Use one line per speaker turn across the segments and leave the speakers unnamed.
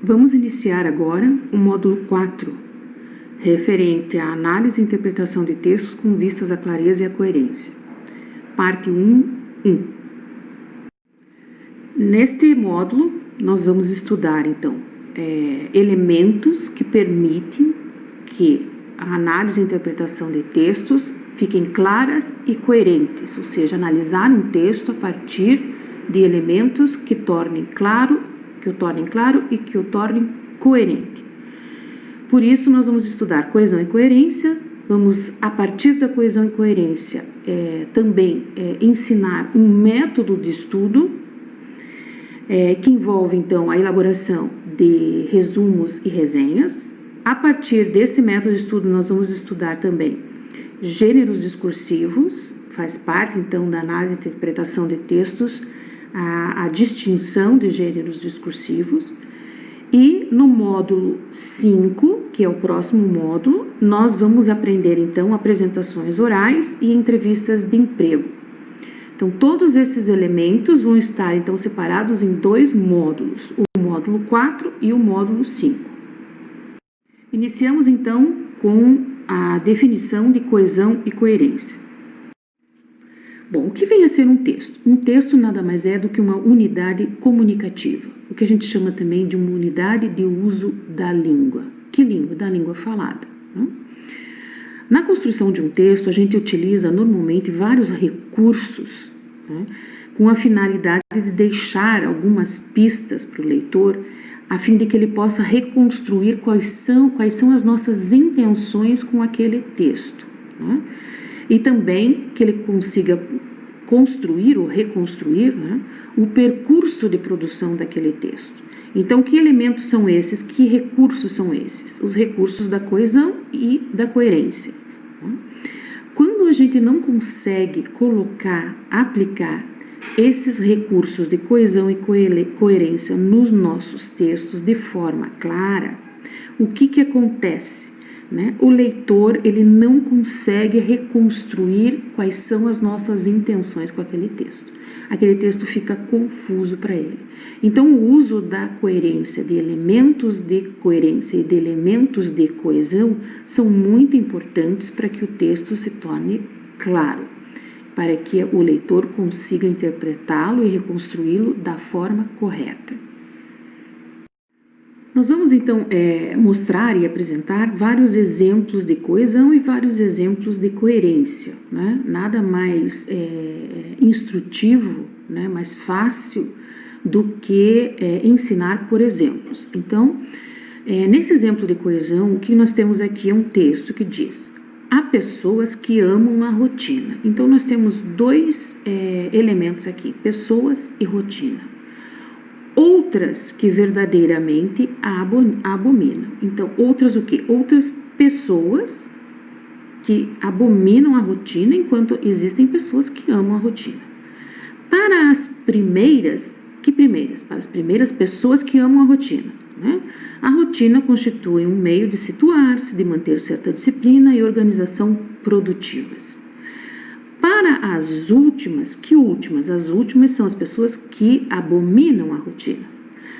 Vamos iniciar agora o módulo 4, referente à análise e interpretação de textos com vistas à clareza e à coerência. Parte 1.1. Neste módulo, nós vamos estudar, então, elementos que permitem que a análise e interpretação de textos fiquem claras e coerentes, ou seja, analisar um texto a partir de elementos que o tornem claro e que o tornem coerente. Por isso, nós vamos estudar coesão e coerência, vamos, a partir da coesão e coerência, também ensinar um método de estudo, que envolve, então, a elaboração de resumos e resenhas. A partir desse método de estudo, nós vamos estudar também gêneros discursivos, faz parte, então, da análise e interpretação de textos, a distinção de gêneros discursivos. E no módulo 5, que é o próximo módulo, nós vamos aprender, então, apresentações orais e entrevistas de emprego. Então, todos esses elementos vão estar, então, separados em dois módulos, o módulo 4 e o módulo 5. Iniciamos, então, com a definição de coesão e coerência. Bom, o que vem a ser um texto? Um texto nada mais é do que uma unidade comunicativa, o que a gente chama também de uma unidade de uso da língua. Que língua? Da língua falada, né? Na construção de um texto, a gente utiliza normalmente vários recursos, né, com a finalidade de deixar algumas pistas para o leitor, a fim de que ele possa reconstruir quais são as nossas intenções com aquele texto, né? E também que ele consiga construir ou reconstruir, né, o percurso de produção daquele texto. Então, que elementos são esses? Que recursos são esses? Os recursos da coesão e da coerência. Quando a gente não consegue aplicar esses recursos de coesão e coerência nos nossos textos de forma clara, o que acontece? Né? O leitor, ele não consegue reconstruir quais são as nossas intenções com aquele texto. Aquele texto fica confuso para ele. Então, o uso da coerência, de elementos de coerência e de elementos de coesão são muito importantes para que o texto se torne claro, para que o leitor consiga interpretá-lo e reconstruí-lo da forma correta. Nós vamos, então, mostrar e apresentar vários exemplos de coesão e vários exemplos de coerência, né? Nada mais instrutivo, né? Mais fácil do que ensinar por exemplos. Então, nesse exemplo de coesão, o que nós temos aqui é um texto que diz: há pessoas que amam a rotina. Então, nós temos dois elementos aqui, pessoas e rotina. Outras que verdadeiramente a abominam. Então, outras o quê? Outras pessoas que abominam a rotina, enquanto existem pessoas que amam a rotina. Para as primeiras, que primeiras? Para as primeiras pessoas que amam a rotina, né? A rotina constitui um meio de situar-se, de manter certa disciplina e organização produtivas. Para as últimas, que últimas? As últimas são as pessoas que abominam a rotina.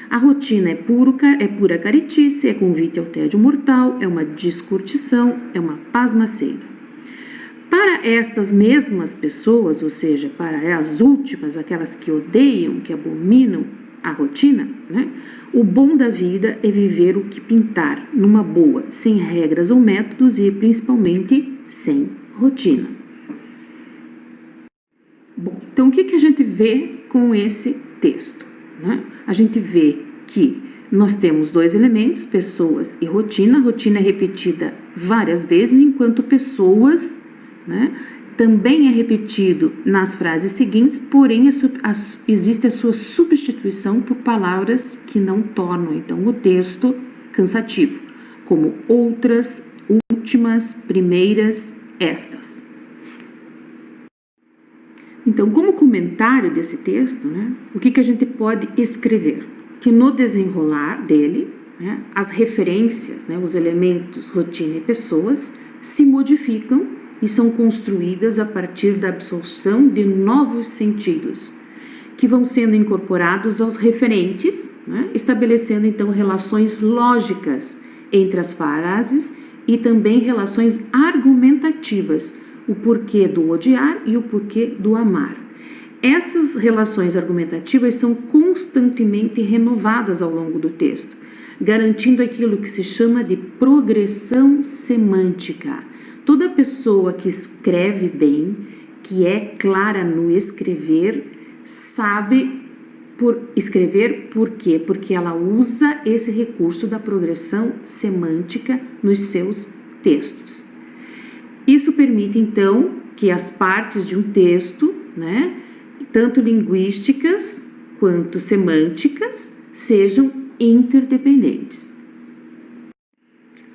A rotina é pura caretice, é convite ao tédio mortal, é uma descurtição, é uma pasmaceira. Para estas mesmas pessoas, ou seja, para as últimas, aquelas que odeiam, que abominam a rotina, né? O bom da vida é viver o que pintar, numa boa, sem regras ou métodos e principalmente sem rotina. Bom, então o que a gente vê com esse texto, né? A gente vê que nós temos dois elementos, pessoas e rotina. A rotina é repetida várias vezes, enquanto pessoas, né, também é repetido nas frases seguintes, porém existe a sua substituição por palavras que não tornam, então, o texto cansativo, como outras, últimas, primeiras, estas. Então, como comentário desse texto, né, o que a gente pode escrever? Que no desenrolar dele, né, as referências, né, os elementos, rotina e pessoas se modificam e são construídas a partir da absorção de novos sentidos, que vão sendo incorporados aos referentes, né? Estabelecendo então relações lógicas entre as frases e também relações argumentativas, o porquê do odiar e o porquê do amar. Essas relações argumentativas são constantemente renovadas ao longo do texto, garantindo aquilo que se chama de progressão semântica. Toda pessoa que escreve bem, que é clara no escrever, sabe escrever por quê? Porque ela usa esse recurso da progressão semântica nos seus textos. Isso permite, então, que as partes de um texto, né, tanto linguísticas quanto semânticas, sejam interdependentes.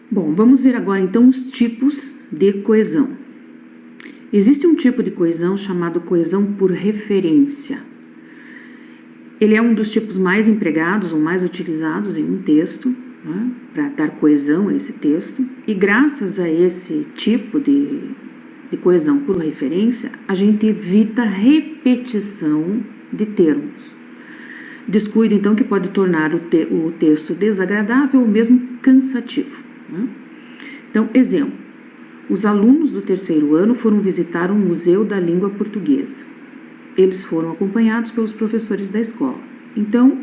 Bom, vamos ver agora, então, os tipos de coesão. Existe um tipo de coesão chamado coesão por referência. Ele é um dos tipos mais empregados ou mais utilizados em um texto, né, para dar coesão a esse texto. E graças a esse tipo de coesão por referência, a gente evita repetição de termos. Descuido, então, que pode tornar o texto desagradável ou mesmo cansativo, né? Então, exemplo. Os alunos do terceiro ano foram visitar um museu da língua portuguesa. Eles foram acompanhados pelos professores da escola. Então,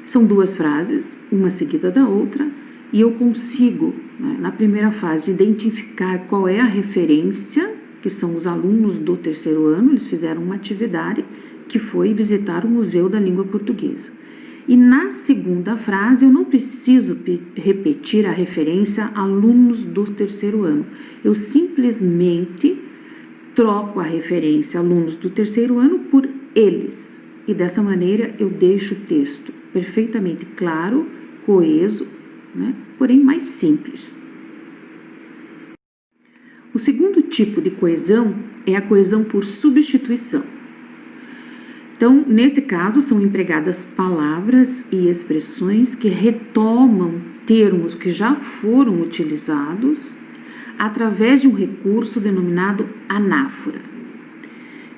são duas frases, uma seguida da outra, e eu consigo, né, na primeira fase, identificar qual é a referência, que são os alunos do terceiro ano. Eles fizeram uma atividade que foi visitar o museu da língua portuguesa. E na segunda frase, eu não preciso repetir a referência alunos do terceiro ano. Eu simplesmente troco a referência alunos do terceiro ano por eles. E dessa maneira eu deixo o texto perfeitamente claro, coeso, né? Porém mais simples. O segundo tipo de coesão é a coesão por substituição. Então, nesse caso, são empregadas palavras e expressões que retomam termos que já foram utilizados através de um recurso denominado anáfora.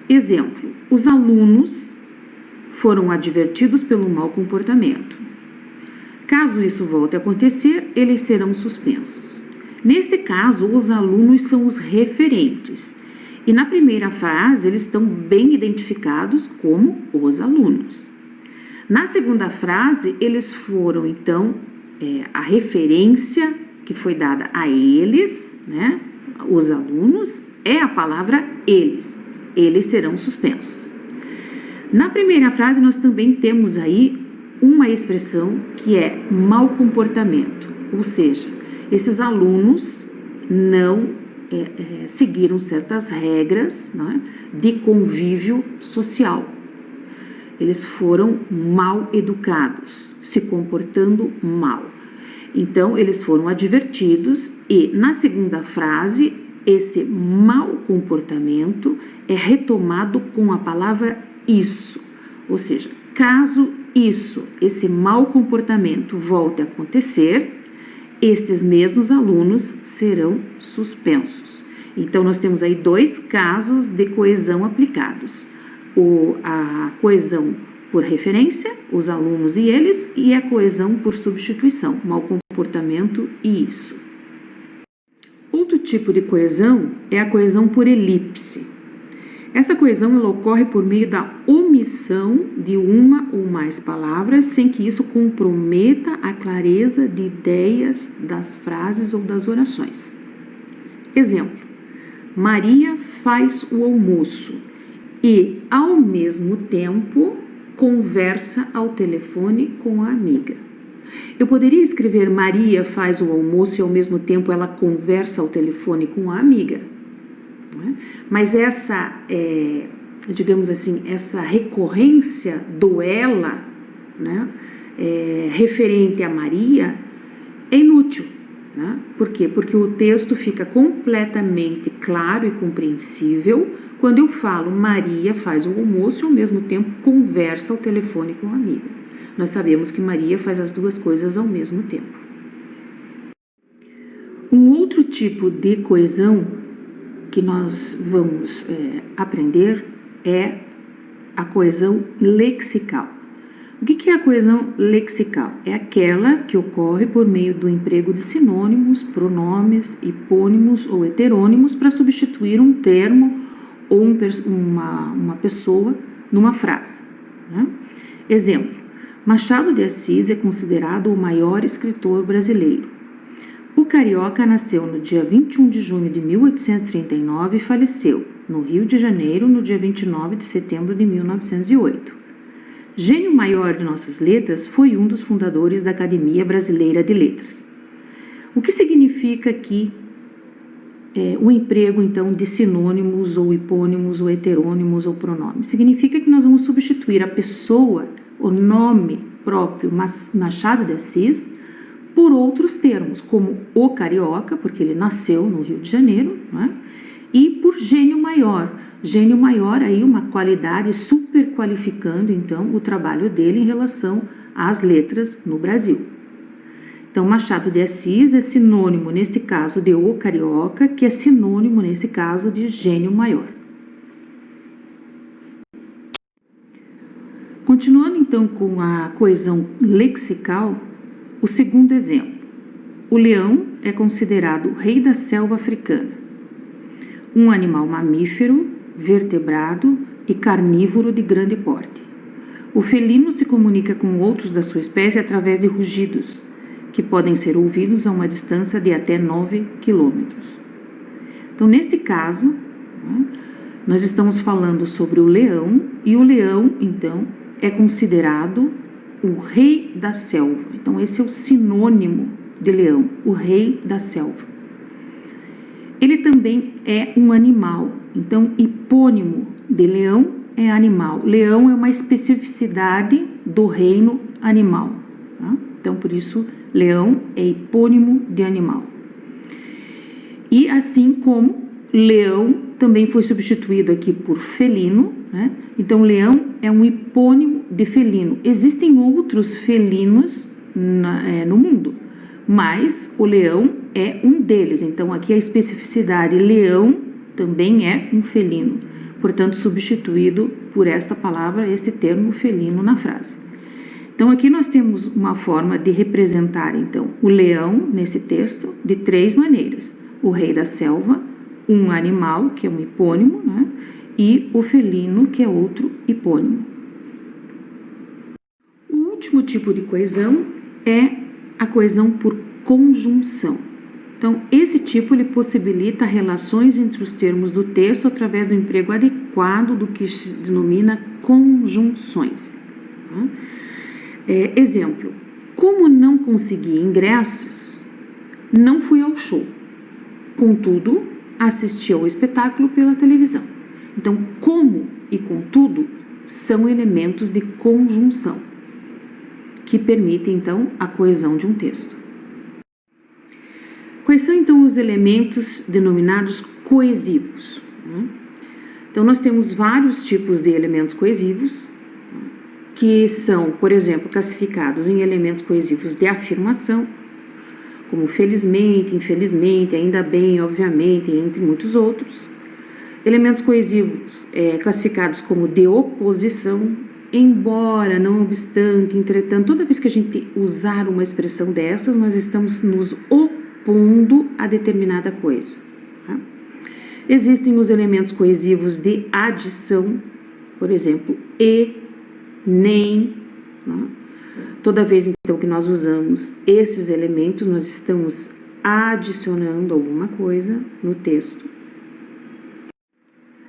Exemplo, os alunos foram advertidos pelo mau comportamento. Caso isso volte a acontecer, eles serão suspensos. Nesse caso, os alunos são os referentes. E na primeira frase, eles estão bem identificados como os alunos. Na segunda frase, eles foram, então, a referência que foi dada a eles, né, os alunos, é a palavra eles. Eles serão suspensos. Na primeira frase, nós também temos aí uma expressão que é mau comportamento, ou seja, esses alunos não seguiram certas regras, né, de convívio social. Eles foram mal educados, se comportando mal. Então, eles foram advertidos e, na segunda frase, esse mau comportamento é retomado com a palavra isso. Ou seja, caso esse mau comportamento volte a acontecer, estes mesmos alunos serão suspensos. Então, nós temos aí dois casos de coesão aplicados. A coesão por referência, os alunos e eles, e a coesão por substituição, mau comportamento e isso. Outro tipo de coesão é a coesão por elipse. Essa coesão ela ocorre por meio da omissão de uma ou mais palavras, sem que isso comprometa a clareza de ideias das frases ou das orações. Exemplo, Maria faz o almoço e, ao mesmo tempo, conversa ao telefone com a amiga. Eu poderia escrever Maria faz o almoço e, ao mesmo tempo, ela conversa ao telefone com a amiga. Mas essa, digamos assim, essa recorrência do ela, né, referente a Maria, é inútil, né? Por quê? Porque o texto fica completamente claro e compreensível quando eu falo Maria faz o almoço e, ao mesmo tempo, conversa ao telefone com a amiga. Nós sabemos que Maria faz as duas coisas ao mesmo tempo. Um outro tipo de coesão que nós vamos aprender é a coesão lexical. O que é a coesão lexical? É aquela que ocorre por meio do emprego de sinônimos, pronomes, hipônimos ou heterônimos para substituir um termo ou uma pessoa numa frase, né? Exemplo: Machado de Assis é considerado o maior escritor brasileiro. O carioca nasceu no dia 21 de junho de 1839 e faleceu no Rio de Janeiro no dia 29 de setembro de 1908. Gênio maior de nossas letras, foi um dos fundadores da Academia Brasileira de Letras. O que significa aqui o emprego, então, de sinônimos, ou hipônimos, ou heterônimos, ou pronomes? Significa que nós vamos substituir a pessoa, o nome próprio, Machado de Assis, por outros termos, como o carioca, porque ele nasceu no Rio de Janeiro, né? E por gênio maior. Gênio maior, aí uma qualidade super qualificando, então, o trabalho dele em relação às letras no Brasil. Então, Machado de Assis é sinônimo, neste caso, de o carioca, que é sinônimo, nesse caso, de gênio maior. Continuando, então, com a coesão lexical, o segundo exemplo. O leão é considerado o rei da selva africana, um animal mamífero, vertebrado e carnívoro de grande porte. O felino se comunica com outros da sua espécie através de rugidos, que podem ser ouvidos a uma distância de até 9 quilômetros. Então, neste caso, nós estamos falando sobre o leão, e o leão, então, é considerado o rei da selva. Então, esse é o sinônimo de leão, o rei da selva. Ele também é um animal, então, hipônimo de leão é animal. Leão é uma especificidade do reino animal, tá? Então, por isso, leão é hipônimo de animal. E assim como leão também foi substituído aqui por felino, né? Então, leão é um hipônimo de felino. Existem outros felinos no mundo, mas o leão é um deles. Então, aqui a especificidade leão também é um felino, portanto, substituído por esta palavra, este termo felino na frase. Então, aqui nós temos uma forma de representar, então, o leão, nesse texto, de 3 maneiras. O rei da selva, um animal, que é um hipônimo, né? E o felino, que é outro hipônimo. O último tipo de coesão é a coesão por conjunção. Então, esse tipo ele possibilita relações entre os termos do texto através do emprego adequado do que se denomina conjunções. Exemplo: como não consegui ingressos, não fui ao show. Contudo, assisti ao espetáculo pela televisão. Então, como e contudo são elementos de conjunção que permitem, então, a coesão de um texto. Quais são, então, os elementos denominados coesivos? Então, nós temos vários tipos de elementos coesivos, que são, por exemplo, classificados em elementos coesivos de afirmação, como felizmente, infelizmente, ainda bem, obviamente, entre muitos outros. Elementos coesivos classificados como de oposição, embora, não obstante, entretanto. Toda vez que a gente usar uma expressão dessas, nós estamos nos opondo a determinada coisa. Tá? Existem os elementos coesivos de adição, por exemplo, e, nem. Tá? Toda vez, então, que nós usamos esses elementos, nós estamos adicionando alguma coisa no texto.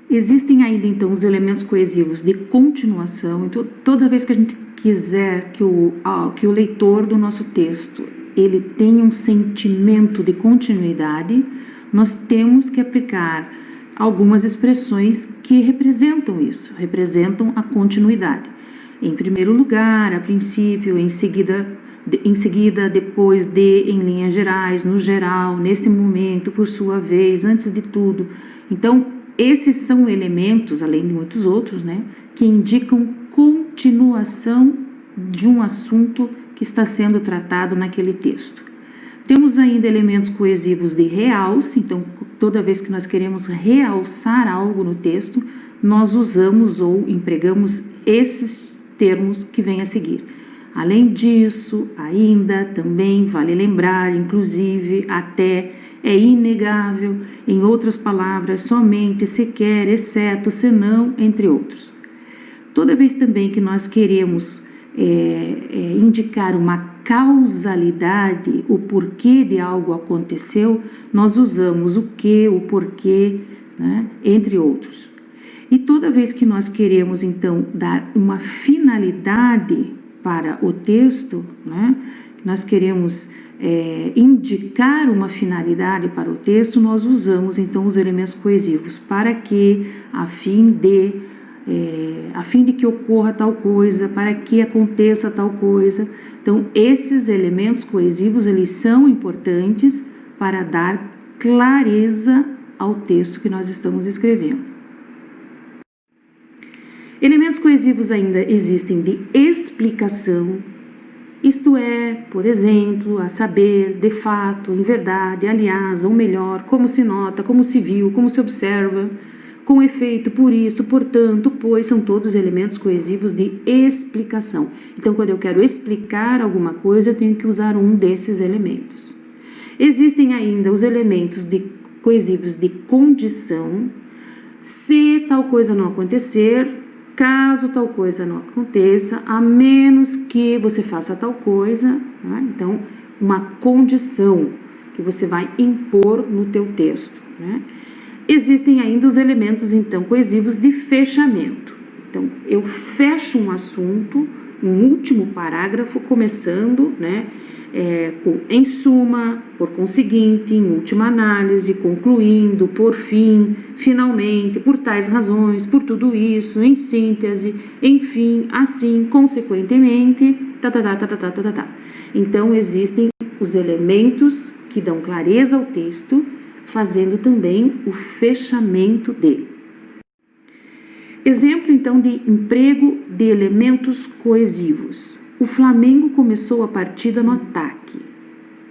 Existem ainda, então, os elementos coesivos de continuação. Então, toda vez que a gente quiser que o leitor do nosso texto ele tenha um sentimento de continuidade, nós temos que aplicar algumas expressões que representam isso, representam a continuidade. Em primeiro lugar, a princípio, em seguida, depois de, em linhas gerais, no geral, neste momento, por sua vez, antes de tudo. Então, esses são elementos, além de muitos outros, né, que indicam continuação de um assunto que está sendo tratado naquele texto. Temos ainda elementos coesivos de realce. Então, toda vez que nós queremos realçar algo no texto, nós usamos ou empregamos esses termos que vêm a seguir. Além disso, ainda, também, vale lembrar, inclusive, até, é inegável, em outras palavras, somente, sequer, exceto, senão, entre outros. Toda vez também que nós queremos indicar uma causalidade, o porquê de algo aconteceu, nós usamos o que, o porquê, né, entre outros. E toda vez que nós queremos, então, dar uma finalidade para o texto, né, nós queremos indicar uma finalidade para o texto, nós usamos, então, os elementos coesivos. Para que, a fim de que ocorra tal coisa, para que aconteça tal coisa. Então, esses elementos coesivos, eles são importantes para dar clareza ao texto que nós estamos escrevendo. Elementos coesivos ainda existem de explicação, isto é, por exemplo, a saber, de fato, em verdade, aliás, ou melhor, como se nota, como se viu, como se observa, com efeito, por isso, portanto, pois, são todos elementos coesivos de explicação. Então, quando eu quero explicar alguma coisa, eu tenho que usar um desses elementos. Existem ainda os elementos coesivos de condição. Se tal coisa não acontecer, caso tal coisa não aconteça, a menos que você faça tal coisa, né? Então, uma condição que você vai impor no teu texto, né? Existem ainda os elementos, então, coesivos de fechamento. Então, eu fecho um assunto, um último parágrafo, começando, né, com em suma, por conseguinte, em última análise, concluindo, por fim, finalmente, por tais razões, por tudo isso, em síntese, enfim, assim, consequentemente, Então, existem os elementos que dão clareza ao texto, fazendo também o fechamento dele. Exemplo, então, de emprego de elementos coesivos. O Flamengo começou a partida no ataque,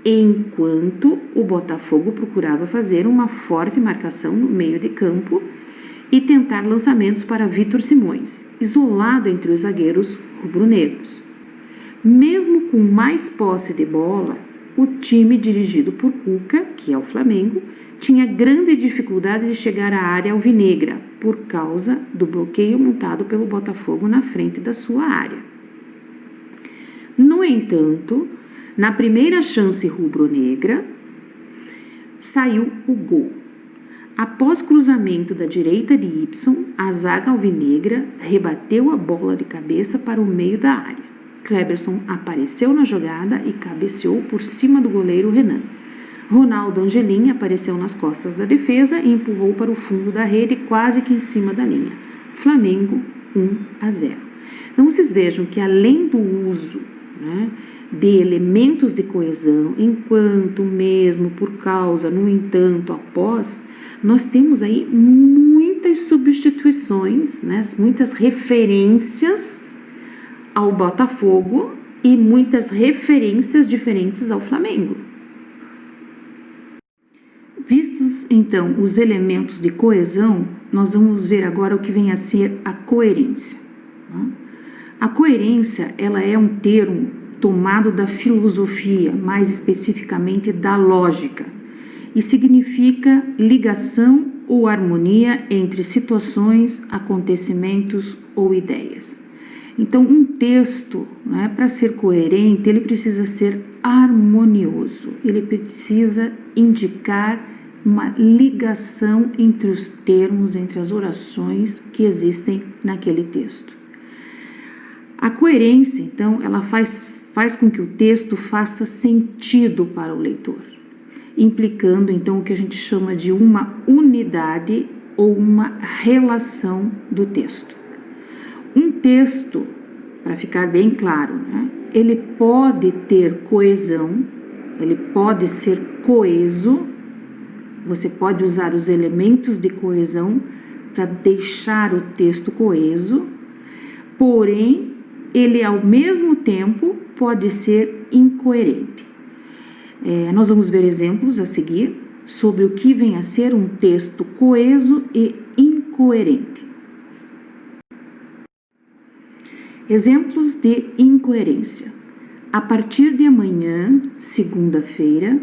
enquanto o Botafogo procurava fazer uma forte marcação no meio de campo e tentar lançamentos para Vitor Simões, isolado entre os zagueiros rubro-negros. Mesmo com mais posse de bola, o time dirigido por Cuca, que é o Flamengo, tinha grande dificuldade de chegar à área alvinegra por causa do bloqueio montado pelo Botafogo na frente da sua área. No entanto, na primeira chance rubro-negra, saiu o gol. Após cruzamento da direita de Y, a zaga alvinegra rebateu a bola de cabeça para o meio da área. Kleberson apareceu na jogada e cabeceou por cima do goleiro Renan. Ronaldo Angelim apareceu nas costas da defesa e empurrou para o fundo da rede, quase que em cima da linha. Flamengo 1-0. Então, vocês vejam que além do uso, né, de elementos de coesão, enquanto, mesmo, por causa, no entanto, após, nós temos aí muitas substituições, né, muitas referências ao Botafogo e muitas referências diferentes ao Flamengo. Vistos, então, os elementos de coesão, nós vamos ver agora o que vem a ser a coerência. A coerência, ela é um termo tomado da filosofia, mais especificamente da lógica, e significa ligação ou harmonia entre situações, acontecimentos ou ideias. Então, um texto, né, para ser coerente, ele precisa ser harmonioso, ele precisa indicar uma ligação entre os termos, entre as orações que existem naquele texto. A coerência, então, ela faz com que o texto faça sentido para o leitor, implicando, então, o que a gente chama de uma unidade ou uma relação do texto. Um texto, para ficar bem claro, né, ele pode ter coesão, ele pode ser coeso, você pode usar os elementos de coesão para deixar o texto coeso, porém, ele ao mesmo tempo pode ser incoerente. Nós vamos ver exemplos a seguir sobre o que vem a ser um texto coeso e incoerente. Exemplos de incoerência. A partir de amanhã, segunda-feira,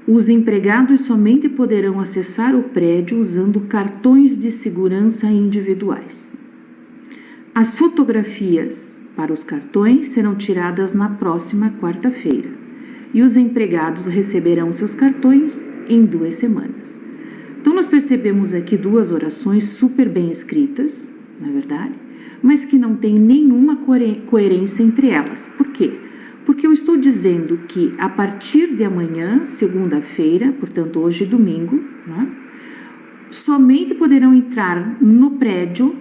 os empregados somente poderão acessar o prédio usando cartões de segurança individuais. As fotografias para os cartões serão tiradas na próxima quarta-feira e os empregados receberão seus cartões em 2 semanas. Então, nós percebemos aqui 2 orações super bem escritas, não é verdade? Mas que não tem nenhuma coerência entre elas. Por quê? Porque eu estou dizendo que a partir de amanhã, segunda-feira, portanto hoje domingo, né, somente poderão entrar no prédio,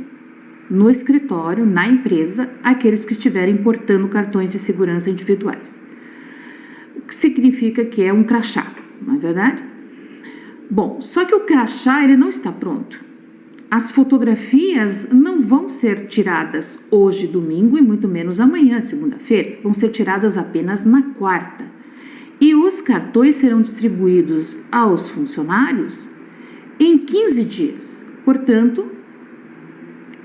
no escritório, na empresa, aqueles que estiverem portando cartões de segurança individuais. O que significa que é um crachá, não é verdade? Bom, só que o crachá ele não está pronto. As fotografias não vão ser tiradas hoje, domingo, e muito menos amanhã, segunda-feira. Vão ser tiradas apenas na quarta. E os cartões serão distribuídos aos funcionários em 15 dias. Portanto,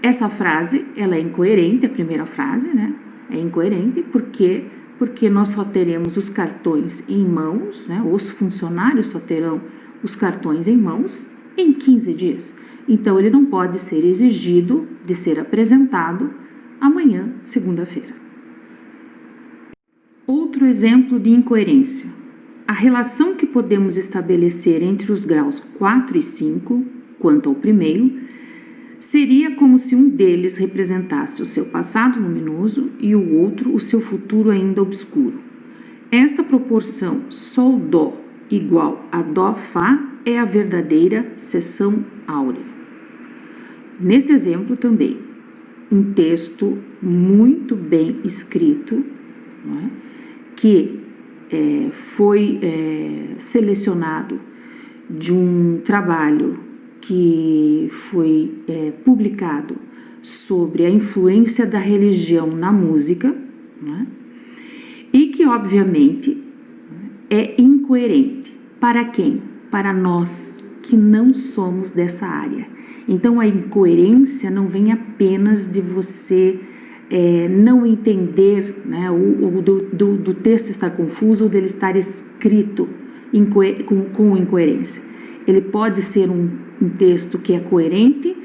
essa frase, ela é incoerente, a primeira frase, né? É incoerente porque nós só teremos os cartões em mãos, né? Os funcionários só terão os cartões em mãos em 15 dias. Então, ele não pode ser exigido de ser apresentado amanhã, segunda-feira. Outro exemplo de incoerência. A relação que podemos estabelecer entre os graus 4 e 5, quanto ao primeiro, seria como se um deles representasse o seu passado luminoso e o outro o seu futuro ainda obscuro. Esta proporção Sol-Dó igual a Dó-Fá é a verdadeira seção áurea. Nesse exemplo também, um texto muito bem escrito, não é? Que foi selecionado de um trabalho que foi publicado sobre a influência da religião na música, não é? E que, obviamente, é incoerente. Para quem? Para nós que não somos dessa área. Então, a incoerência não vem apenas de você não entender, né, do texto estar confuso ou dele estar escrito com incoerência. Ele pode ser um texto que é coerente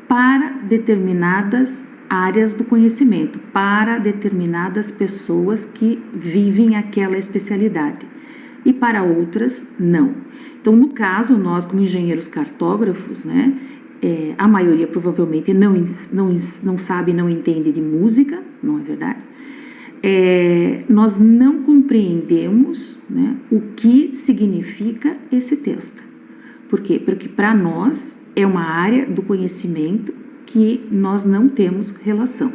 para determinadas áreas do conhecimento, para determinadas pessoas que vivem aquela especialidade, e para outras, não. Então, no caso, nós como engenheiros cartógrafos, né, a maioria provavelmente não sabe, não entende de música, não é verdade? Nós não compreendemos, né, o que significa esse texto. Por quê? Porque para nós é uma área do conhecimento que nós não temos relação.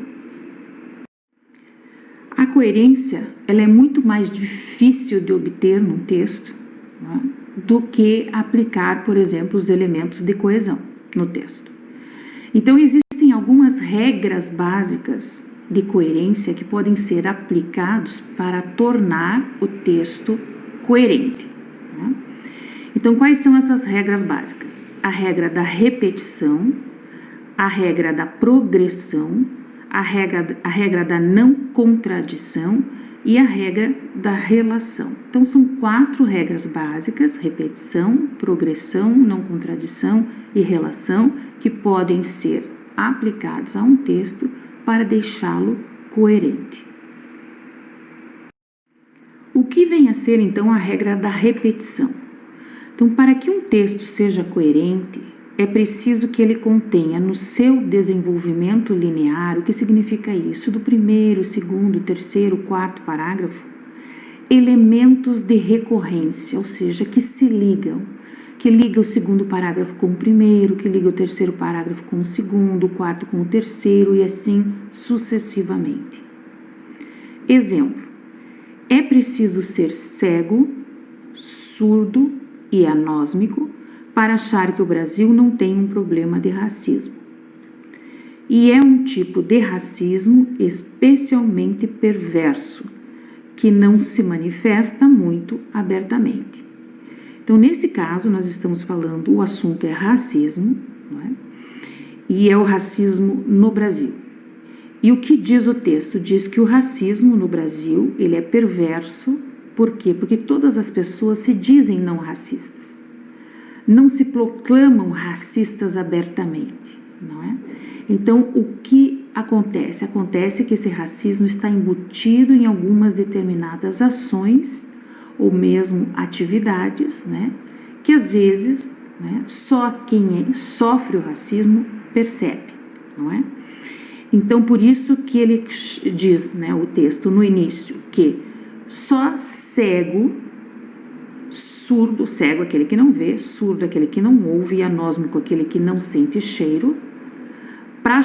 A coerência, ela é muito mais difícil de obter num texto, né, do que aplicar, por exemplo, os elementos de coesão no texto. Então, existem algumas regras básicas de coerência que podem ser aplicados para tornar o texto coerente, né? Então, quais são essas regras básicas? A regra da repetição, a regra da progressão, a regra da não contradição e a regra da relação. Então, são 4 regras básicas: repetição, progressão, não contradição e relação, que podem ser aplicados a um texto para deixá-lo coerente. O que vem a ser, então, a regra da repetição? Então, para que um texto seja coerente, é preciso que ele contenha no seu desenvolvimento linear, o que significa isso? Do primeiro, segundo, terceiro, quarto parágrafo, elementos de recorrência, ou seja, que se ligam, que liga o segundo parágrafo com o primeiro, que liga o terceiro parágrafo com o segundo, o quarto com o terceiro e assim sucessivamente. Exemplo: é preciso ser cego, surdo e anósmico para achar que o Brasil não tem um problema de racismo. E é um tipo de racismo especialmente perverso, que não se manifesta muito abertamente. Então, nesse caso, nós estamos falando, o assunto é racismo, não é? E é o racismo no Brasil. E o que diz o texto? Diz que o racismo no Brasil, ele é perverso. Por quê? Porque todas as pessoas se dizem não racistas. Não se proclamam racistas abertamente, não é? Então, o que acontece? Acontece que esse racismo está embutido em algumas determinadas ações ou mesmo atividades, né? Que às vezes, né, só quem sofre o racismo percebe, não é? Então, por isso que ele diz, né, o texto no início, que só cego, surdo, cego aquele que não vê, surdo aquele que não ouve e anósmico aquele que não sente cheiro, para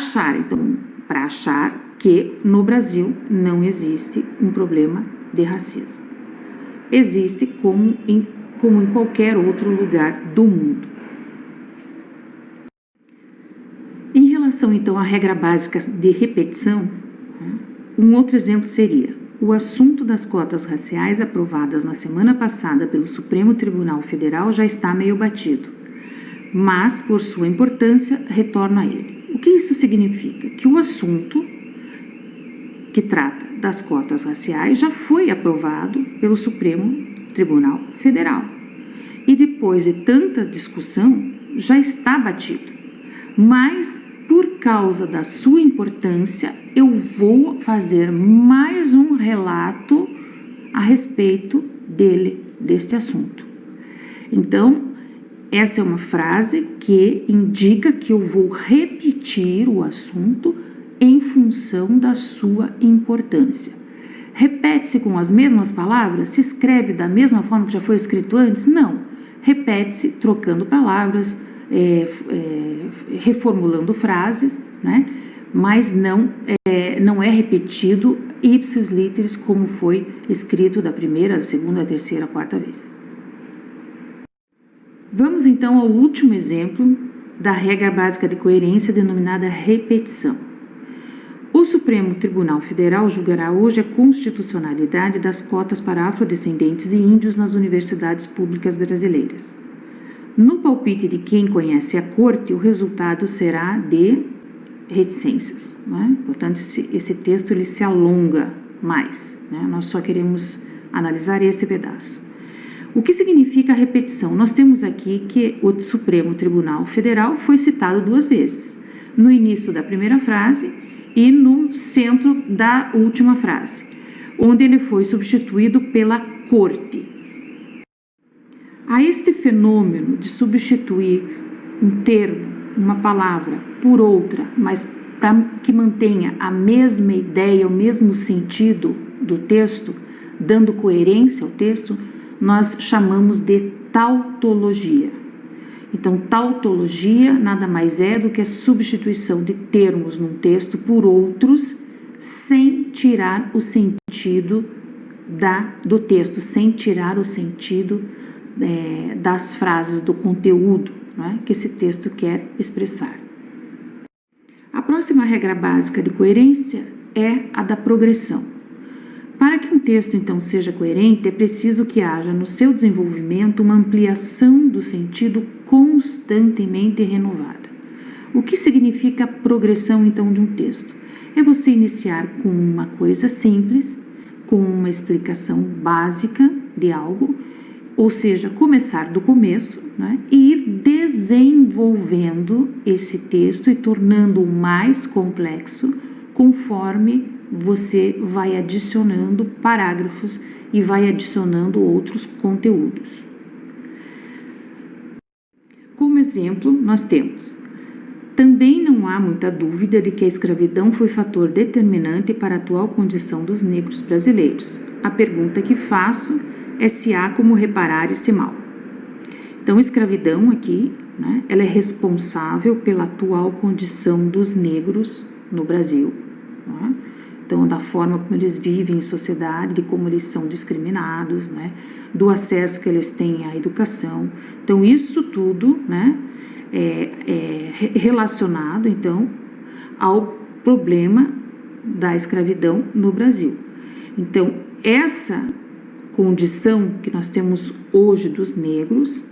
achar que no Brasil não existe um problema de racismo. Existe como em qualquer outro lugar do mundo. Em relação, então, à regra básica de repetição, um outro exemplo seria: o assunto das cotas raciais aprovadas na semana passada pelo Supremo Tribunal Federal já está meio batido, mas, por sua importância, retorno a ele. O que isso significa? Que o assunto que trata das cotas raciais já foi aprovado pelo Supremo Tribunal Federal. E depois de tanta discussão, já está batido. Mas, por causa da sua importância, eu vou fazer mais um relato a respeito deste assunto. Então, essa é uma frase que indica que eu vou repetir o assunto em função da sua importância. Repete-se com as mesmas palavras? Se escreve da mesma forma que já foi escrito antes? Não. Repete-se trocando palavras, reformulando frases, né? Mas não é repetido ipsis literis como foi escrito da primeira, da segunda, da terceira, quarta vez. Vamos então ao último exemplo da regra básica de coerência denominada repetição. O Supremo Tribunal Federal julgará hoje a constitucionalidade das cotas para afrodescendentes e índios nas universidades públicas brasileiras. No palpite de quem conhece a corte, o resultado será de reticências, né? Portanto, esse texto ele se alonga mais, né? Nós só queremos analisar esse pedaço. O que significa a repetição? Nós temos aqui que o Supremo Tribunal Federal foi citado 2 vezes, no início da primeira frase e no centro da última frase, onde ele foi substituído pela corte. A este fenômeno de substituir um termo, uma palavra, por outra, mas para que mantenha a mesma ideia, o mesmo sentido do texto, dando coerência ao texto, nós chamamos de tautologia. Então, tautologia nada mais é do que a substituição de termos num texto por outros, sem tirar o sentido do texto, sem tirar o sentido das frases, do conteúdo, né, que esse texto quer expressar. A próxima regra básica de coerência é a da progressão. Para que um texto, então, seja coerente, é preciso que haja no seu desenvolvimento uma ampliação do sentido constantemente renovada. O que significa a progressão, então, de um texto? É você iniciar com uma coisa simples, com uma explicação básica de algo, ou seja, começar do começo, né, e ir desenvolvendo esse texto e tornando-o mais complexo conforme você vai adicionando parágrafos e vai adicionando outros conteúdos. Como exemplo, nós temos: também não há muita dúvida de que a escravidão foi fator determinante para a atual condição dos negros brasileiros. A pergunta que faço é se há como reparar esse mal. Então, escravidão aqui, né, ela é responsável pela atual condição dos negros no Brasil, né? Então, da forma como eles vivem em sociedade, de como eles são discriminados, né, do acesso que eles têm à educação. Então, isso tudo, né, é relacionado, então, ao problema da escravidão no Brasil. Então, essa condição que nós temos hoje dos negros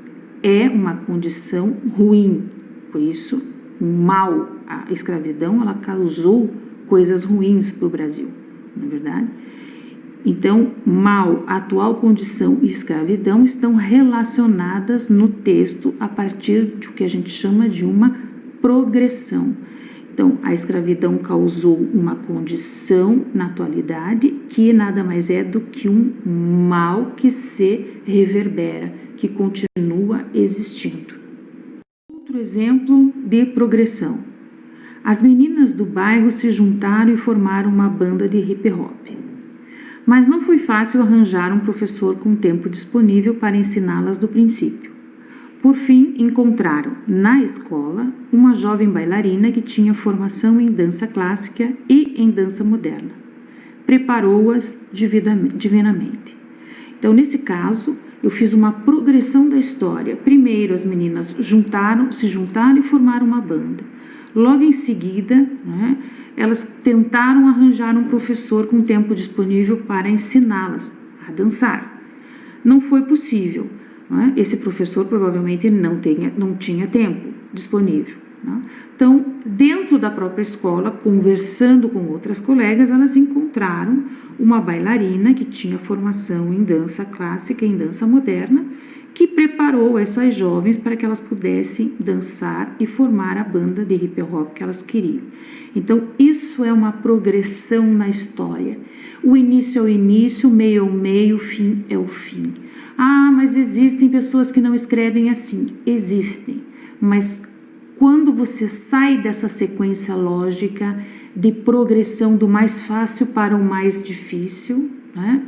é uma condição ruim. Por isso, o mal, a escravidão, ela causou coisas ruins para o Brasil, não é verdade? Então, mal, atual condição e escravidão estão relacionadas no texto a partir de o que a gente chama de uma progressão. Então, a escravidão causou uma condição na atualidade que nada mais é do que um mal que se reverbera, que continua existindo. Outro exemplo de progressão. As meninas do bairro se juntaram e formaram uma banda de hip hop. Mas não foi fácil arranjar um professor com tempo disponível para ensiná-las do princípio. Por fim, encontraram, na escola, uma jovem bailarina que tinha formação em dança clássica e em dança moderna. Preparou-as divinamente. Então, nesse caso, eu fiz uma progressão da história. Primeiro, as meninas se juntaram e formaram uma banda. Logo em seguida, né, elas tentaram arranjar um professor com tempo disponível para ensiná-las a dançar. Não foi possível. Né? Esse professor provavelmente não tinha tempo disponível. Né? Então, dentro da própria escola, conversando com outras colegas, elas encontraram uma bailarina que tinha formação em dança clássica e em dança moderna, que preparou essas jovens para que elas pudessem dançar e formar a banda de hip hop que elas queriam. Então, isso é uma progressão na história. O início é o início, o meio é o meio, o fim é o fim. Ah, mas existem pessoas que não escrevem assim. Existem, mas quando você sai dessa sequência lógica de progressão do mais fácil para o mais difícil, né?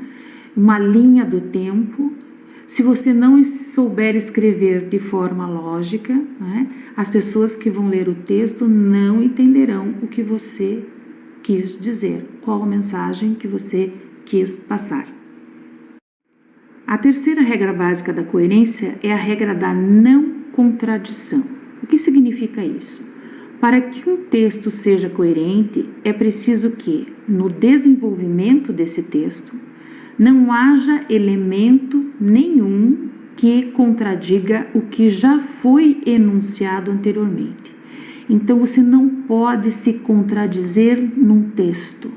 Uma linha do tempo, se você não souber escrever de forma lógica, né, as pessoas que vão ler o texto não entenderão o que você quis dizer, qual a mensagem que você quis passar. A terceira regra básica da coerência é a regra da não contradição. O que significa isso? Para que um texto seja coerente, é preciso que, no desenvolvimento desse texto, não haja elemento nenhum que contradiga o que já foi enunciado anteriormente. Então, você não pode se contradizer num texto.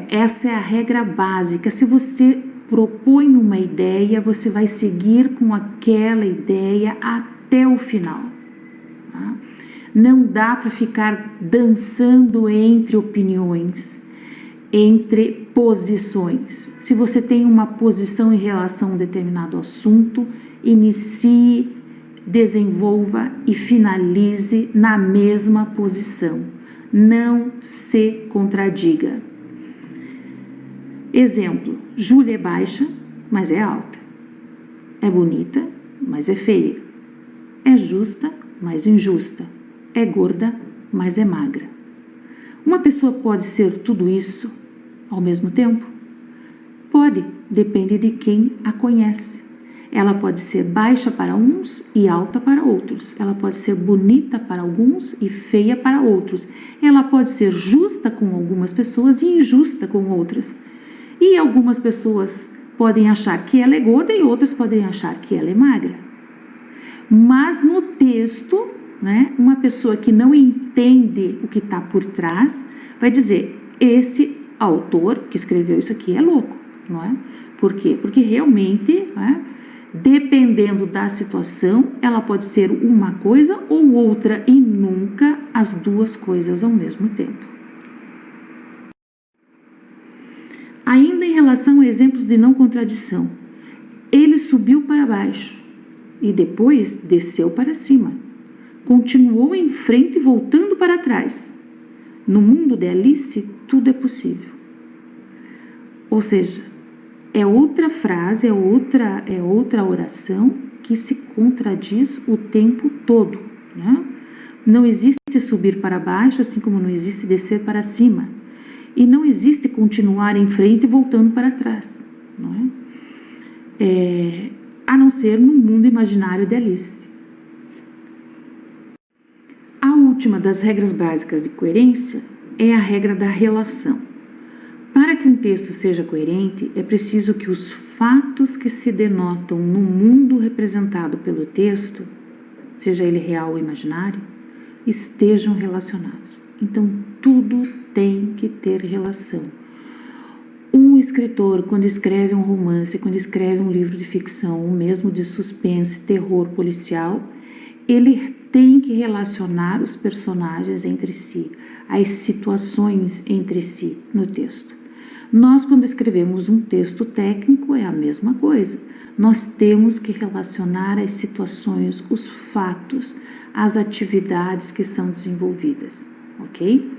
Essa é a regra básica. Se você propõe uma ideia, você vai seguir com aquela ideia até o final. Tá? Não dá para ficar dançando entre opiniões, entre posições. Se você tem uma posição em relação a um determinado assunto, inicie, desenvolva e finalize na mesma posição. Não se contradiga. Exemplo: Júlia é baixa, mas é alta. É bonita, mas é feia. É justa, mas injusta. É gorda, mas é magra. Uma pessoa pode ser tudo isso ao mesmo tempo? Pode, depende de quem a conhece. Ela pode ser baixa para uns e alta para outros. Ela pode ser bonita para alguns e feia para outros. Ela pode ser justa com algumas pessoas e injusta com outras. E algumas pessoas podem achar que ela é gorda e outras podem achar que ela é magra. Mas no texto, né, uma pessoa que não entende o que está por trás vai dizer: esse autor que escreveu isso aqui é louco, não é? Por quê? Porque realmente, né, dependendo da situação, ela pode ser uma coisa ou outra e nunca as duas coisas ao mesmo tempo. Ainda em relação a exemplos de não contradição, ele subiu para baixo e depois desceu para cima. Continuou em frente, voltando para trás. No mundo de Alice, tudo é possível. Ou seja, é outra frase, é outra oração que se contradiz o tempo todo, né? Não existe subir para baixo, assim como não existe descer para cima. E não existe continuar em frente e voltando para trás, não é? A não ser no mundo imaginário de Alice. A última das regras básicas de coerência é a regra da relação. Para que um texto seja coerente, é preciso que os fatos que se denotam no mundo representado pelo texto, seja ele real ou imaginário, estejam relacionados. Então, tudo tem que ter relação. Um escritor, quando escreve um romance, quando escreve um livro de ficção, ou mesmo de suspense, terror policial, ele tem que relacionar os personagens entre si, as situações entre si no texto. Nós, quando escrevemos um texto técnico, é a mesma coisa. Nós temos que relacionar as situações, os fatos, as atividades que são desenvolvidas, ok?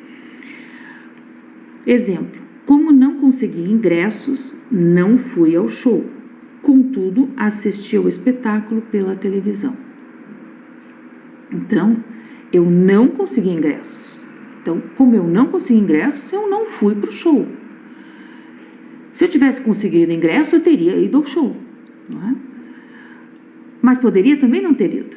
Exemplo, como não consegui ingressos, não fui ao show. Contudo, assisti ao espetáculo pela televisão. Então, eu não consegui ingressos. Então, como eu não consegui ingressos, eu não fui para o show. Se eu tivesse conseguido ingresso, eu teria ido ao show, não é? Mas poderia também não ter ido.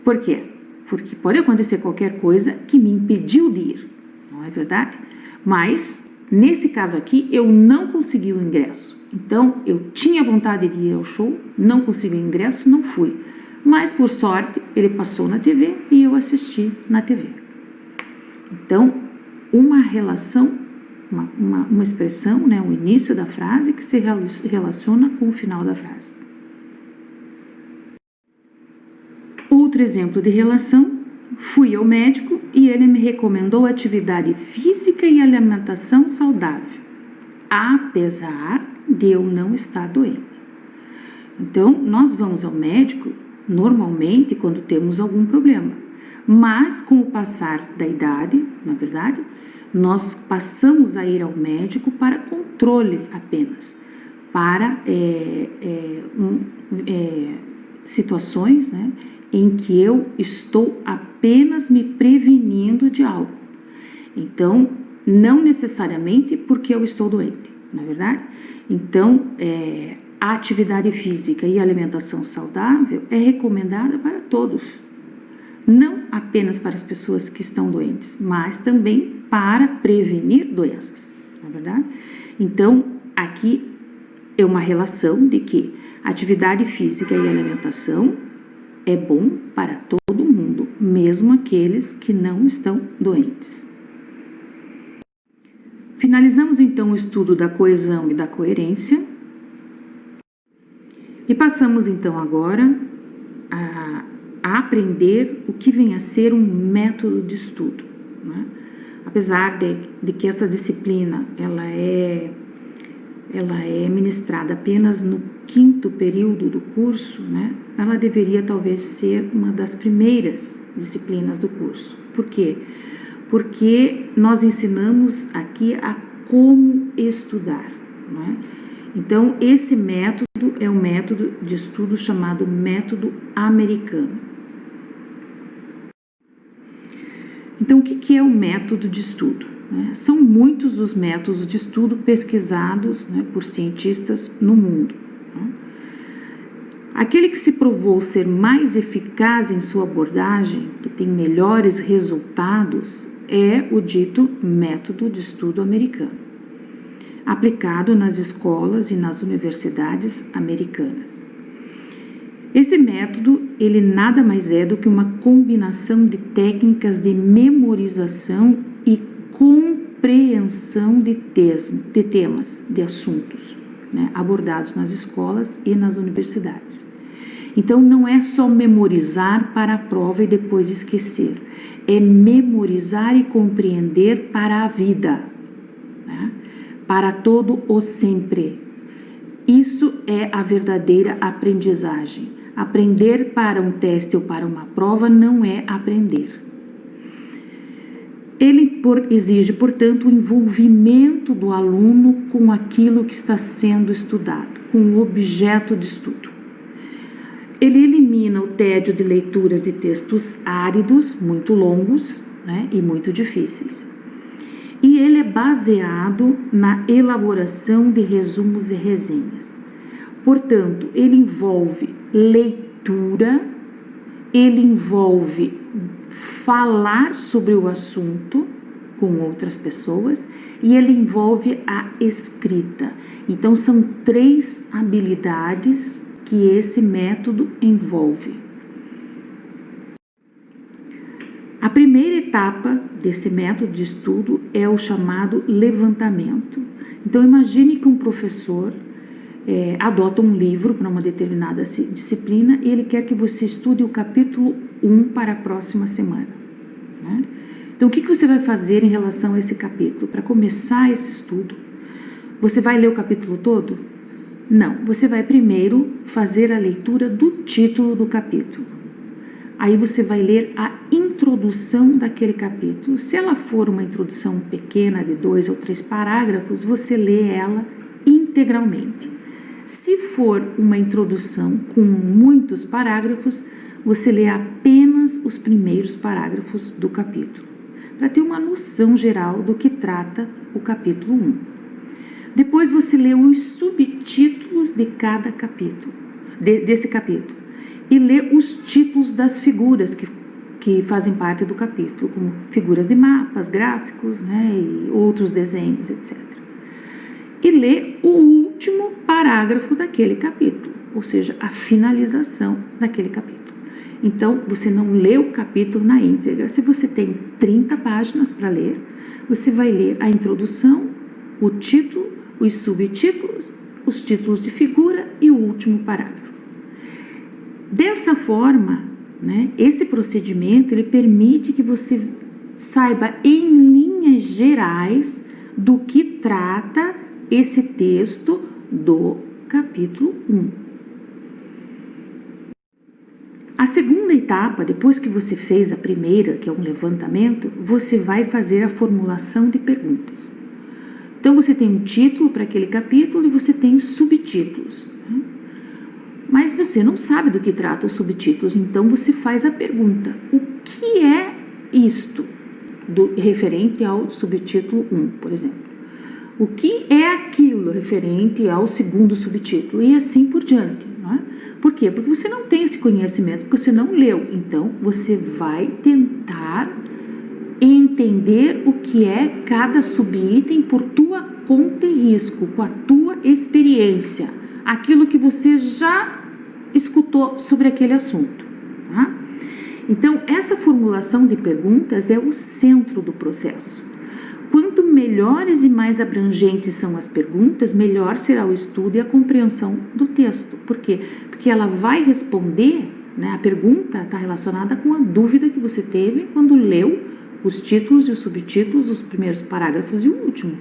Por quê? Porque pode acontecer qualquer coisa que me impediu de ir, não é verdade? Mas, nesse caso aqui, eu não consegui o ingresso. Então, eu tinha vontade de ir ao show, não consegui o ingresso, não fui. Mas, por sorte, ele passou na TV e eu assisti na TV. Então, uma relação, uma expressão, né, o início da frase que se relaciona com o final da frase. Outro exemplo de relação, fui ao médico e ele me recomendou atividade física e alimentação saudável, apesar de eu não estar doente. Então, nós vamos ao médico normalmente quando temos algum problema, mas com o passar da idade, na verdade, nós passamos a ir ao médico para controle apenas, para situações, né, em que eu estou apenas me prevenindo de algo. Então, não necessariamente porque eu estou doente, não é verdade? Então, a atividade física e a alimentação saudável é recomendada para todos. Não apenas para as pessoas que estão doentes, mas também para prevenir doenças, não é verdade? Então, aqui é uma relação de que atividade física e alimentação é bom para todo mundo, mesmo aqueles que não estão doentes. Finalizamos então o estudo da coesão e da coerência e passamos então agora a aprender o que vem a ser um método de estudo, né? Apesar de que essa disciplina ela é ministrada apenas no 5º período do curso, né? Ela deveria talvez ser uma das primeiras disciplinas do curso. Por quê? Porque nós ensinamos aqui a como estudar, né? Então, esse método é um método de estudo chamado método americano. Então, o que é o método de estudo? São muitos os métodos de estudo pesquisados, né, por cientistas no mundo. Aquele que se provou ser mais eficaz em sua abordagem, que tem melhores resultados, é o dito método de estudo americano, aplicado nas escolas e nas universidades americanas. Esse método, ele nada mais é do que uma combinação de técnicas de memorização e compreensão de temas, de assuntos, né, abordados nas escolas e nas universidades. Então, não é só memorizar para a prova e depois esquecer, é memorizar e compreender para a vida, né, para todo o sempre. Isso é a verdadeira aprendizagem. Aprender para um teste ou para uma prova não é aprender. Ele exige, portanto, o envolvimento do aluno com aquilo que está sendo estudado, com o objeto de estudo. Ele elimina o tédio de leituras de textos áridos, muito longos, né, e muito difíceis. E ele é baseado na elaboração de resumos e resenhas. Portanto, ele envolve leitura, ele envolve falar sobre o assunto com outras pessoas e ele envolve a escrita. Então, são 3 habilidades que esse método envolve. A primeira etapa desse método de estudo é o chamado levantamento. Então, imagine que um professor adota um livro para uma determinada disciplina e ele quer que você estude o capítulo 1 para a próxima semana, né? Então, o que você vai fazer em relação a esse capítulo? Para começar esse estudo, você vai ler o capítulo todo? Não, você vai primeiro fazer a leitura do título do capítulo. Aí você vai ler a introdução daquele capítulo. Se ela for uma introdução pequena de 2 ou 3 parágrafos, você lê ela integralmente. Se for uma introdução com muitos parágrafos, você lê apenas os primeiros parágrafos do capítulo, para ter uma noção geral do que trata o capítulo 1. Depois você lê os subtítulos de cada capítulo, desse capítulo, e lê os títulos das figuras que fazem parte do capítulo, como figuras de mapas, gráficos, né, e outros desenhos, etc. E lê o último parágrafo daquele capítulo, ou seja, a finalização daquele capítulo. Então, você não lê o capítulo na íntegra. Se você tem 30 páginas para ler, você vai ler a introdução, o título, os subtítulos, os títulos de figura e o último parágrafo. Dessa forma, né, esse procedimento ele permite que você saiba em linhas gerais do que trata esse texto do capítulo 1. A segunda etapa, depois que você fez a primeira, que é um levantamento, você vai fazer a formulação de perguntas. Então, você tem um título para aquele capítulo e você tem subtítulos, né? Mas você não sabe do que trata os subtítulos, então você faz a pergunta: o que é isto referente ao subtítulo 1, por exemplo? O que é aquilo referente ao segundo subtítulo? E assim por diante, não é? Por quê? Porque você não tem esse conhecimento, porque você não leu. Então, você vai tentar entender o que é cada subitem por tua conta e risco, com a tua experiência, aquilo que você já escutou sobre aquele assunto, tá? Então, essa formulação de perguntas é o centro do processo. Quanto melhores e mais abrangentes são as perguntas, melhor será o estudo e a compreensão do texto. Por quê? Porque ela vai responder, né, a pergunta está relacionada com a dúvida que você teve quando leu os títulos e os subtítulos, os primeiros parágrafos e o último.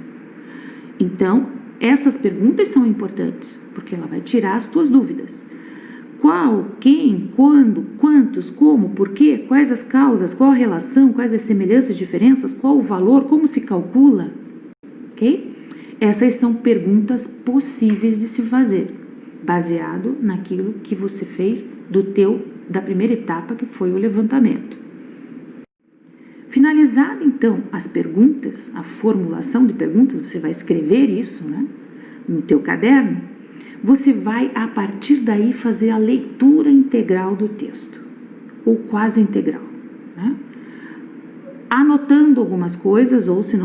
Então, essas perguntas são importantes, porque ela vai tirar as tuas dúvidas. Qual, quem, quando, quantos, como, por quê, quais as causas, qual a relação, quais as semelhanças e diferenças, qual o valor, como se calcula, ok? Essas são perguntas possíveis de se fazer, baseado naquilo que você fez da primeira etapa, que foi o levantamento. Finalizado, então, as perguntas, a formulação de perguntas, você vai escrever isso, né, no teu caderno. Você vai, a partir daí, fazer a leitura integral do texto, ou quase integral, né? Anotando algumas coisas, ou se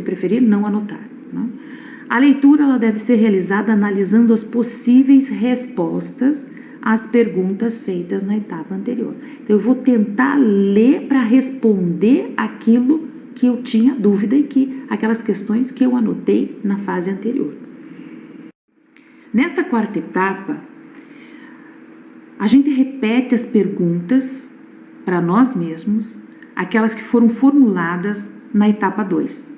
preferir, não anotar, né? A leitura ela deve ser realizada analisando as possíveis respostas às perguntas feitas na etapa anterior. Então, eu vou tentar ler para responder aquilo que eu tinha dúvida e aquelas questões que eu anotei na fase anterior. Nesta quarta etapa, a gente repete as perguntas para nós mesmos, aquelas que foram formuladas na etapa 2.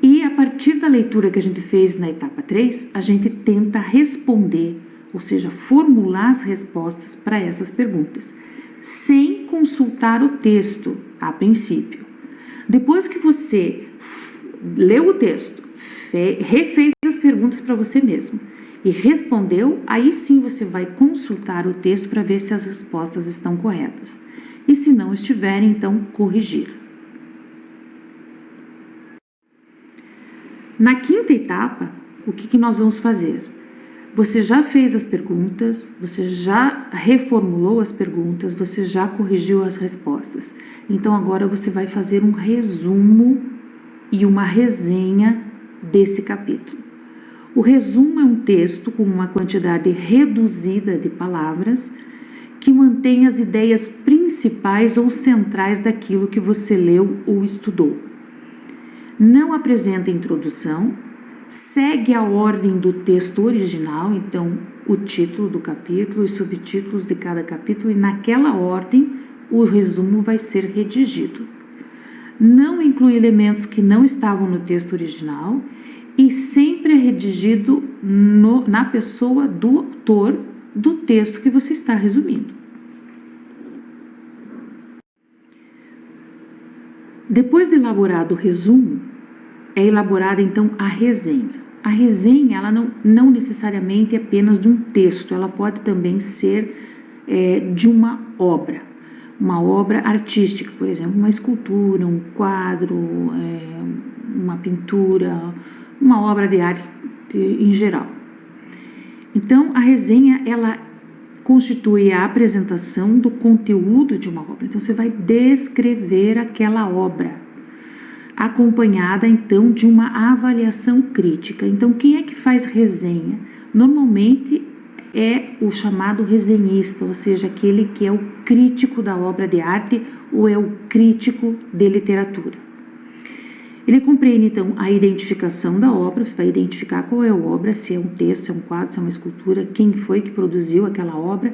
E a partir da leitura que a gente fez na etapa 3, a gente tenta responder, ou seja, formular as respostas para essas perguntas, sem consultar o texto a princípio. Depois que você leu o texto, refez as perguntas para você mesmo, e respondeu, aí sim você vai consultar o texto para ver se as respostas estão corretas. E se não estiverem, então corrigir. Na quinta etapa, o que nós vamos fazer? Você já fez as perguntas, você já reformulou as perguntas, você já corrigiu as respostas. Então agora você vai fazer um resumo e uma resenha desse capítulo. O resumo é um texto com uma quantidade reduzida de palavras que mantém as ideias principais ou centrais daquilo que você leu ou estudou. Não apresenta introdução, segue a ordem do texto original, então o título do capítulo, os subtítulos de cada capítulo, e naquela ordem o resumo vai ser redigido. Não inclui elementos que não estavam no texto original e sempre é redigido na pessoa do autor do texto que você está resumindo. Depois de elaborado o resumo, é elaborada então a resenha. A resenha, ela não necessariamente é apenas de um texto, ela pode também ser de uma obra artística, por exemplo, uma escultura, um quadro, uma pintura, uma obra de arte em geral. Então, a resenha, ela constitui a apresentação do conteúdo de uma obra. Então, você vai descrever aquela obra, acompanhada, então, de uma avaliação crítica. Então, quem é que faz resenha? Normalmente, é o chamado resenhista, ou seja, aquele que é o crítico da obra de arte ou é o crítico de literatura. Ele compreende, então, a identificação da obra, você vai identificar qual é a obra, se é um texto, se é um quadro, se é uma escultura, quem foi que produziu aquela obra,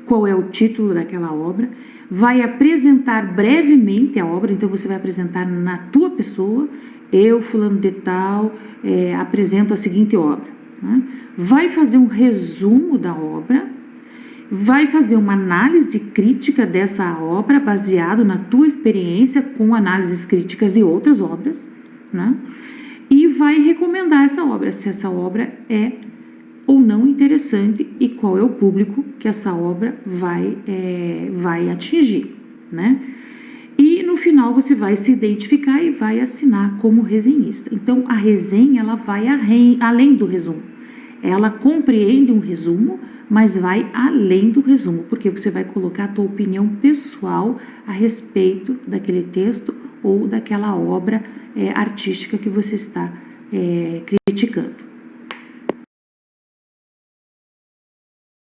qual é o título daquela obra, vai apresentar brevemente a obra, então você vai apresentar na tua pessoa, eu, fulano de tal, apresento a seguinte obra. Vai fazer um resumo da obra, vai fazer uma análise crítica dessa obra baseado na tua experiência com análises críticas de outras obras, né? E vai recomendar essa obra, se essa obra é ou não interessante e qual é o público que essa obra vai atingir, né? E no final você vai se identificar e vai assinar como resenhista. Então a resenha, ela vai além do resumo. Ela compreende um resumo, mas vai além do resumo, porque você vai colocar a tua opinião pessoal a respeito daquele texto ou daquela obra artística que você está criticando.